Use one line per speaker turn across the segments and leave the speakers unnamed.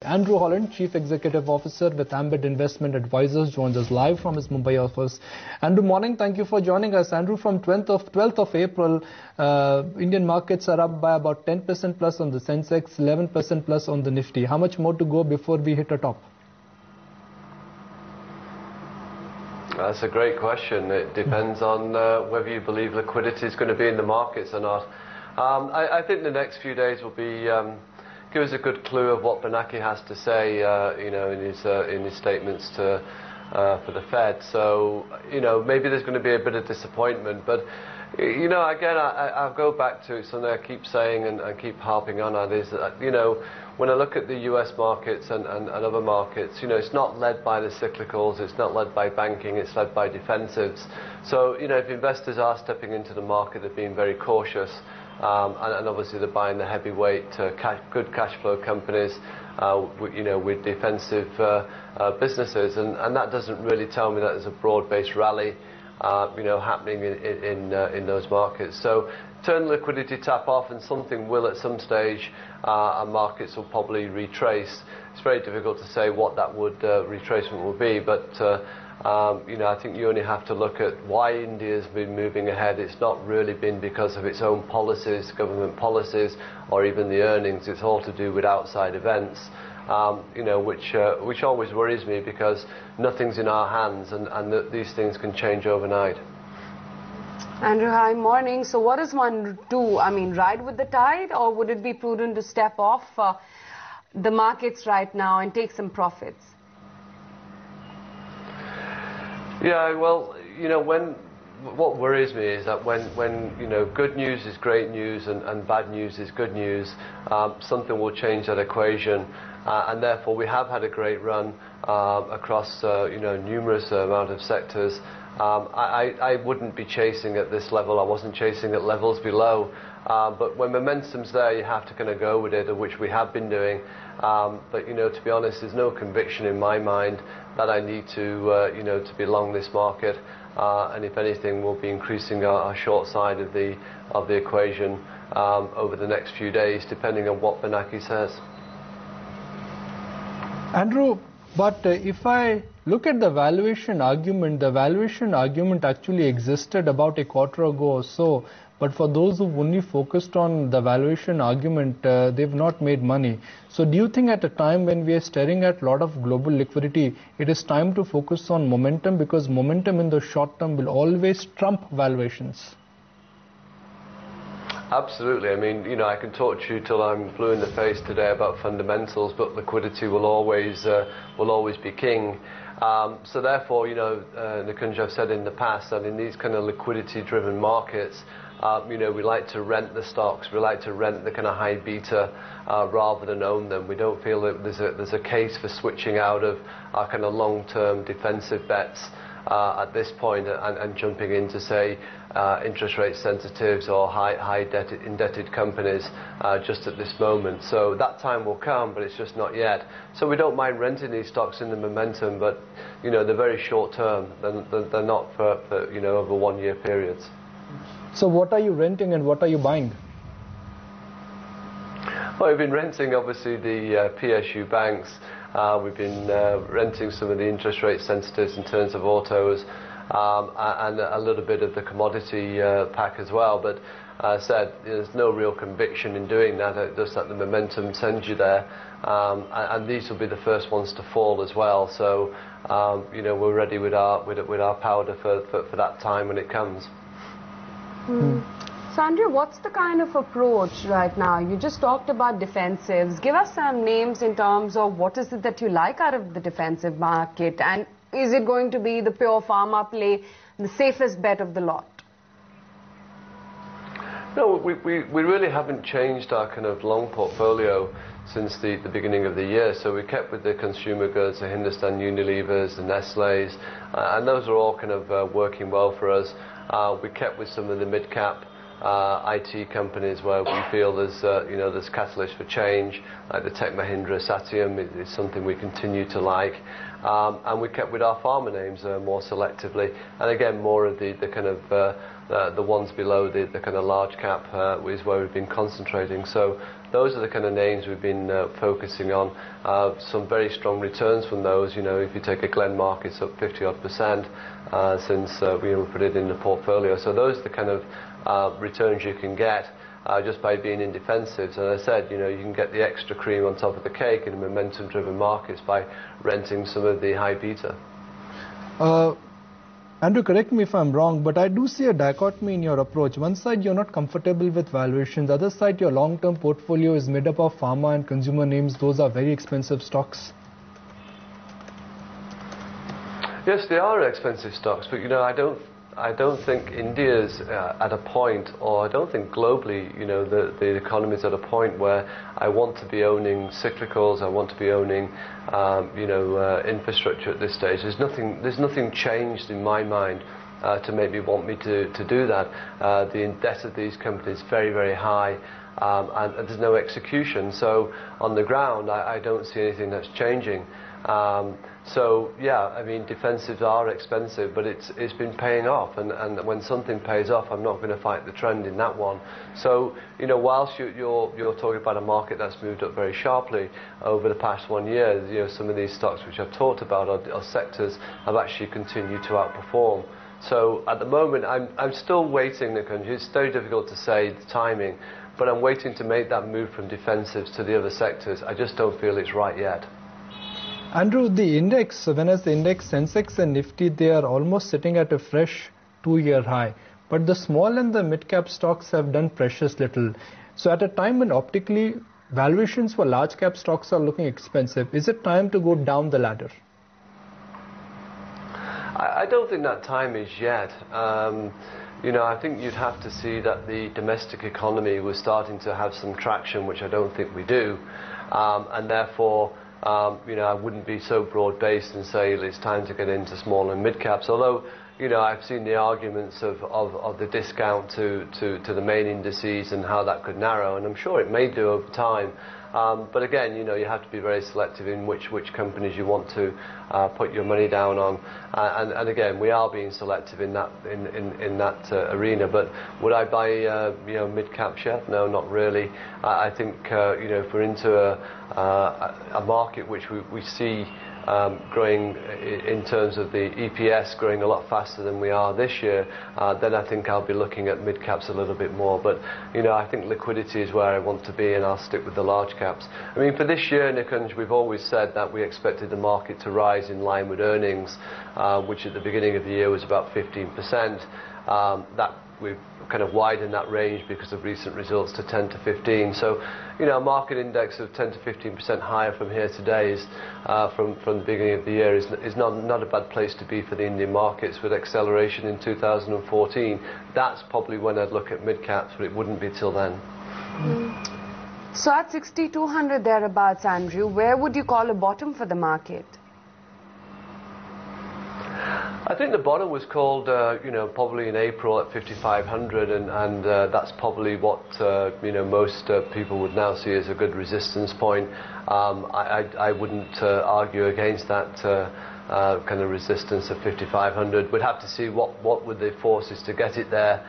Andrew Holland, Chief Executive Officer with Ambit Investment Advisors, joins us live from his Mumbai office. Andrew, morning. Thank you for joining us. Andrew, from 12th of April, Indian markets are up by about 10% plus on the Sensex, 11% plus on the Nifty. How much more to go before we hit a top?
That's a great question. It depends on whether you believe liquidity is going to be in the markets or not. I think the next few days will be give us a good clue of what Bernanke has to say, in his statements for the Fed. So, maybe there's going to be a bit of disappointment, but again, I'll go back to something I keep saying and keep harping on is that, when I look at the US markets and other markets, it's not led by the cyclicals, it's not led by banking, it's led by defensives. So, if investors are stepping into the market, they're being very cautious. And obviously they're buying the heavyweight, good cash flow companies, with defensive businesses, and that doesn't really tell me that there's a broad-based rally, happening in those markets. So turn liquidity tap off, and something will at some stage, and markets will probably retrace. It's very difficult to say what that retracement will be, but. I think you only have to look at why India's been moving ahead. It's not really been because of its own policies, government policies, or even the earnings. It's all to do with outside events, which always worries me because nothing's in our hands, and these things can change overnight.
Andrew, hi, morning. So what does one do? I mean, ride with the tide, or would it be prudent to step off the markets right now and take some profits?
Yeah, well, what worries me is that when good news is great news and bad news is good news, something will change that equation, and therefore we have had a great run across numerous amount of sectors. I wouldn't be chasing at this level. I wasn't chasing at levels below, but when momentum's there, you have to kind of go with it, which we have been doing. But to be honest, there's no conviction in my mind that I need to be long this market, and if anything, we'll be increasing our short side of the equation over the next few days, depending on what Bernanke says.
Andrew, but if I look at the valuation argument actually existed about a quarter ago or so. But for those who've only focused on the valuation argument, they've not made money. So do you think at a time when we are staring at a lot of global liquidity, it is time to focus on momentum, because momentum in the short term will always trump valuations? Absolutely.
I mean, I can talk to you till I'm blue in the face today about fundamentals, but liquidity will always be king. So therefore, Nikunj, I've said in the past that in these kind of liquidity-driven markets, we like to rent the stocks. We like to rent the kind of high beta rather than own them. We don't feel that there's a case for switching out of our kind of long-term defensive bets at this point and jumping into, say, interest rate sensitives or high indebted companies just at this moment. So that time will come, but it's just not yet. So we don't mind renting these stocks in the momentum, but they're very short term. They're not for over 1 year periods.
So what are you renting and what are you buying?
Well, we've been renting obviously the PSU banks. We've been renting some of the interest rate sensitives in terms of autos, and a little bit of the commodity pack as well. But as I said, there's no real conviction in doing that. Just that the momentum sends you there, and these will be the first ones to fall as well. So we're ready with our powder for that time when it comes.
So Andrew, what's the kind of approach right now? You just talked about defensives. Give us some names in terms of what is it that you like out of the defensive market, and is it going to be the pure pharma play, the safest bet of the lot?
No, we really haven't changed our kind of long portfolio since the beginning of the year. So we kept with the consumer goods, the Hindustan Unilevers, the Nestle's, and those are all kind of working well for us. We kept with some of the mid-cap IT companies where we feel there's catalyst for change, like the Tech Mahindra Satyam is something we continue to like, and we kept with our pharma names more selectively, and again more of the kind of the ones below the kind of large cap is where we've been concentrating. So those are the kind of names we've been focusing on. Some very strong returns from those. You know, if you take a Glenmark, it's up 50-odd% since we put it in the portfolio. So those are the kind of returns you can get just by being in defensives. And as I said, you know, you can get the extra cream on top of the cake in momentum-driven markets by renting some of the high beta.
Andrew, correct me if I'm wrong, but I do see a dichotomy in your approach. One side, you're not comfortable with valuations. The other side, your long-term portfolio is made up of pharma and consumer names. Those are very expensive stocks.
Yes, they are expensive stocks, but you know, I don't think India's at a point, or I don't think globally, you know, the economy is at a point where I want to be owning cyclicals. I want to be owning, infrastructure at this stage. There's nothing changed in my mind to make me want me to do that. The debt of these companies is very, very high, and there's no execution. So on the ground, I don't see anything that's changing. So yeah, I mean, defensives are expensive, but it's been paying off, and when something pays off, I'm not going to fight the trend in that one. So you know, whilst you're talking about a market that's moved up very sharply over the past 1 year, you know, some of these stocks which I've talked about or sectors have actually continued to outperform. So at the moment, I'm still waiting. It's very difficult to say the timing, but I'm waiting to make that move from defensives to the other sectors. I just don't feel it's right yet.
Andrew, the index, when as the index Sensex and Nifty, they are almost sitting at a fresh 2-year high. But the small and the mid-cap stocks have done precious little. So at a time when optically valuations for large-cap stocks are looking expensive, is it time to go down the ladder?
I don't think that time is yet. You know, I think you'd have to see that the domestic economy was starting to have some traction, which I don't think we do, and therefore, you know, I wouldn't be so broad-based and say it's time to get into small and mid-caps, although, you know, I've seen the arguments of the discount to the main indices and how that could narrow, and I'm sure it may do over time. But again, you know, you have to be very selective in which companies you want to put your money down on, and again, we are being selective in that arena. But would I buy you know, mid-cap share? No, not really. I think you know, if we're into a market which we see growing in terms of the EPS growing a lot faster than we are this year, then I think I'll be looking at mid-caps a little bit more. But, you know, I think liquidity is where I want to be, and I'll stick with the large caps. I mean, for this year, Nikunj, we've always said that we expected the market to rise in line with earnings, which at the beginning of the year was about 15%. That we've kind of widened that range because of recent results to 10 to 15. So, you know, a market index of 10 to 15% higher from here today is, from the beginning of the year is not a bad place to be for the Indian markets with acceleration in 2014. That's probably when I'd look at mid-caps, but it wouldn't be till then.
So at 6,200 thereabouts, Andrew, where would you call a bottom for the market?
I think the bottom was called, you know, probably in April at 5,500, and that's probably what you know, most people would now see as a good resistance point. I wouldn't argue against that kind of resistance of 5,500. We'd have to see what were the forces to get it there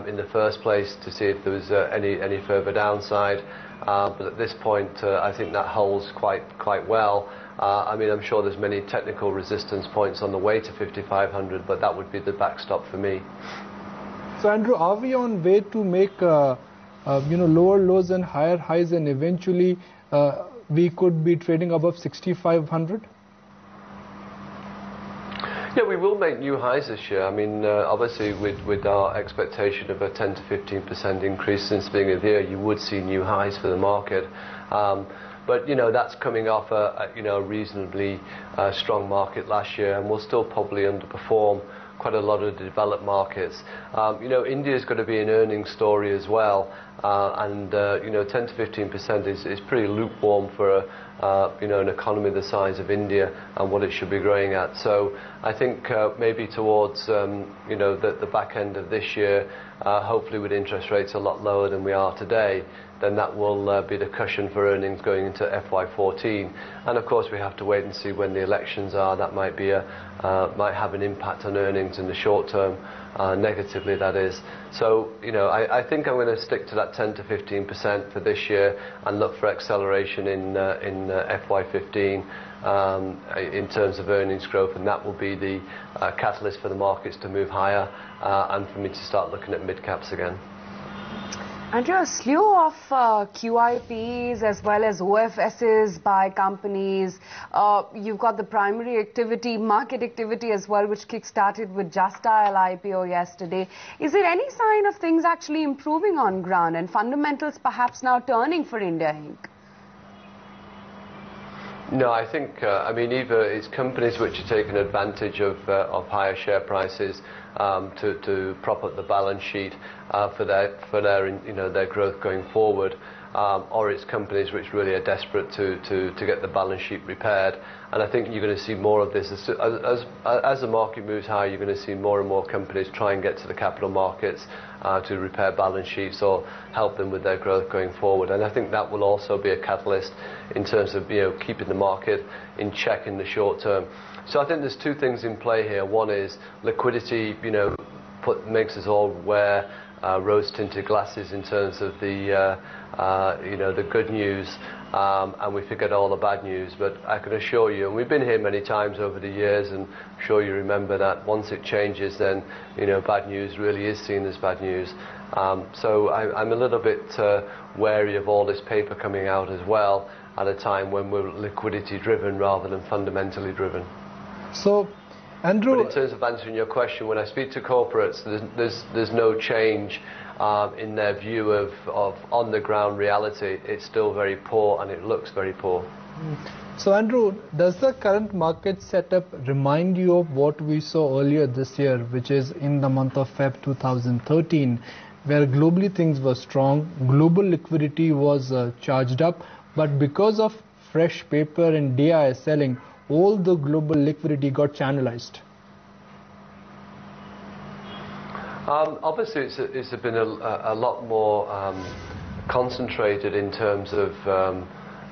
in the first place, to see if there was any further downside. But at this point, I think that holds quite well. I mean, I'm sure there's many technical resistance points on the way to 5,500, but that would be the backstop for me.
So, Andrew, are we on way to make you know, lower lows and higher highs, and eventually we could be trading above 6,500?
Yeah, we will make new highs this year. I mean, obviously, with our expectation of a 10 to 15% increase since the beginning of the year, you would see new highs for the market. But, you know, that's coming off a reasonably strong market last year, and we'll still probably underperform quite a lot of the developed markets. You know, India's got to be an earnings story as well, and you know, 10 to 15% is pretty lukewarm for an economy the size of India and what it should be growing at. So I think maybe towards the back end of this year, hopefully with interest rates a lot lower than we are today, then that will be the cushion for earnings going into FY14. And of course we have to wait and see when the elections are. That might have an impact on earnings in the short term, negatively that is. So I think I'm going to stick to that 10 to 15% for this year and look for acceleration in FY15 in terms of earnings growth, and that will be the catalyst for the markets to move higher and for me to start looking at mid-caps again.
Andrew, a slew of QIPs as well as OFSs by companies. You've got the primary activity, market activity as well, which kick-started with Just Dial IPO yesterday. Is there any sign of things actually improving on ground and fundamentals perhaps now turning for India Inc.?
No, I think, either it's companies which are taking advantage of higher share prices to prop up the balance sheet for their growth going forward, or it's companies which really are desperate to get the balance sheet repaired. And I think you're going to see more of this. As the market moves higher, you're going to see more and more companies try and get to the capital markets to repair balance sheets or help them with their growth going forward. And I think that will also be a catalyst in terms of keeping the market in check in the short term. So I think there's two things in play here. One is liquidity, makes us all wear rose-tinted glasses in terms of the good news, and we forget all the bad news. But I can assure you, and we've been here many times over the years, and I'm sure you remember that once it changes, then bad news really is seen as bad news. So I'm a little bit wary of all this paper coming out as well at a time when we're liquidity driven rather than fundamentally driven.
So, Andrew,
but in terms of answering your question, when I speak to corporates, there's no change in their view of on-the-ground reality. It's still very poor, and it looks very poor.
So, Andrew, does the current market setup remind you of what we saw earlier this year, which is in the month of Feb 2013, where globally things were strong, global liquidity was charged up, but because of fresh paper and DIS selling, all the global liquidity got channelized?
Obviously, it's been a lot more concentrated in terms of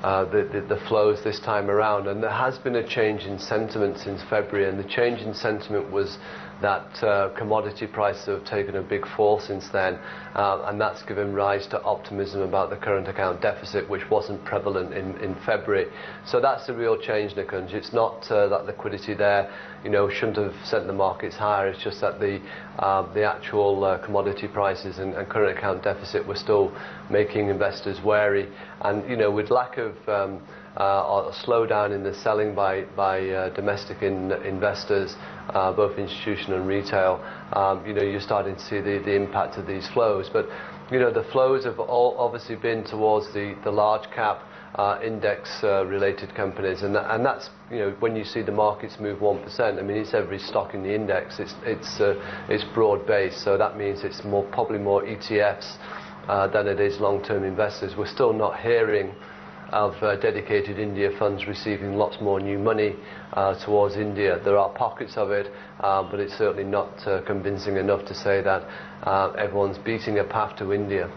the flows this time around, and there has been a change in sentiment since February, and the change in sentiment was that commodity prices have taken a big fall since then, and that's given rise to optimism about the current account deficit, which wasn't prevalent in February. So that's the real change, Nikunj. It's not that liquidity there shouldn't have sent the markets higher. It's just that the actual commodity prices and current account deficit were still making investors wary, and with lack of a slowdown in the selling by domestic investors, both institutional and retail, you're starting to see the impact of these flows. But the flows have all obviously been towards the large cap index related companies, and that's when you see the markets move 1%, it's every stock in the index. It's broad based, so that means it's probably more ETFs than it is long-term investors. We're still not hearing of dedicated India funds receiving lots more new money towards India. There are pockets of it, but it's certainly not convincing enough to say that everyone's beating a path to India.